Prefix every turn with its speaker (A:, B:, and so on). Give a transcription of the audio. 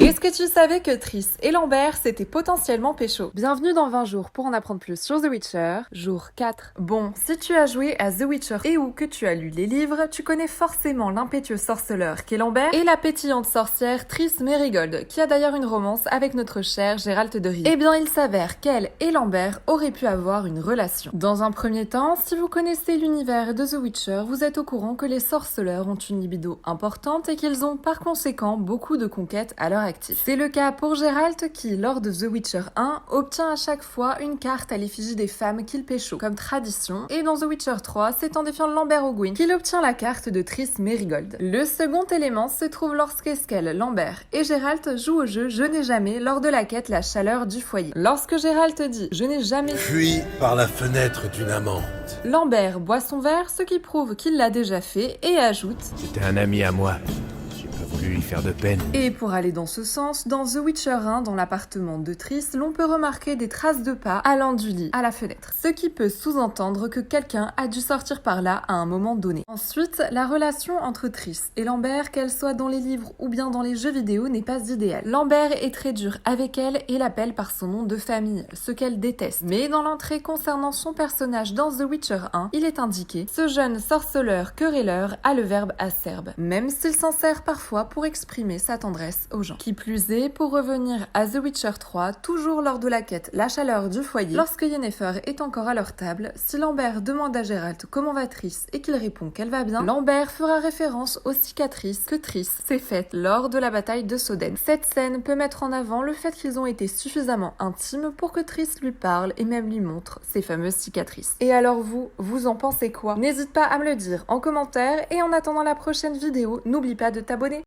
A: Est-ce que tu savais que Triss et Lambert s'étaient potentiellement pécho? Bienvenue dans 20 jours pour en apprendre plus sur The Witcher, jour 4. Bon, si tu as joué à The Witcher et ou que tu as lu les livres, tu connais forcément l'impétueux sorceleur qu'est Lambert et la pétillante sorcière Triss Merigold, qui a d'ailleurs une romance avec notre cher Geralt de Rivia. Eh bien, il s'avère qu'elle et Lambert auraient pu avoir une relation. Dans un premier temps, si vous connaissez l'univers de The Witcher, vous êtes au courant que les sorceleurs ont une libido importante et qu'ils ont par conséquent beaucoup de conquêtes à leur actif. C'est le cas pour Geralt qui, lors de The Witcher 1, obtient à chaque fois une carte à l'effigie des femmes qu'il pécho, comme tradition, et dans The Witcher 3, c'est en défiant Lambert Ogwyn qu'il obtient la carte de Triss Merigold. Le second élément se trouve lorsqu'Eskel, Lambert et Geralt jouent au jeu Je n'ai jamais lors de la quête La chaleur du foyer. Lorsque Geralt dit Je n'ai jamais
B: Fuis par la fenêtre d'une amante.
A: Lambert boit son verre, ce qui prouve qu'il l'a déjà fait, et ajoute
C: C'était un ami à moi. J'ai pas voulu lui faire de peine.
A: Et pour aller dans ce sens, dans The Witcher 1, dans l'appartement de Triss, l'on peut remarquer des traces de pas allant du lit à la fenêtre. Ce qui peut sous-entendre que quelqu'un a dû sortir par là à un moment donné. Ensuite, la relation entre Triss et Lambert, qu'elle soit dans les livres ou bien dans les jeux vidéo, n'est pas idéale. Lambert est très dur avec elle et l'appelle par son nom de famille, ce qu'elle déteste. Mais dans l'entrée concernant son personnage dans The Witcher 1, il est indiqué « Ce jeune sorceleur querelleur a le verbe acerbe », même s'il s'en sert parfois pour exprimer sa tendresse aux gens. Qui plus est, pour revenir à The Witcher 3, toujours lors de la quête La chaleur du foyer, lorsque Yennefer est encore à leur table, si Lambert demande à Geralt comment va Triss et qu'il répond qu'elle va bien, Lambert fera référence aux cicatrices que Triss s'est faites lors de la bataille de Soden. Cette scène peut mettre en avant le fait qu'ils ont été suffisamment intimes pour que Triss lui parle et même lui montre ces fameuses cicatrices. Et alors vous en pensez quoi? N'hésite pas à me le dire en commentaire et en attendant la prochaine vidéo, n'oublie pas de t'abonner.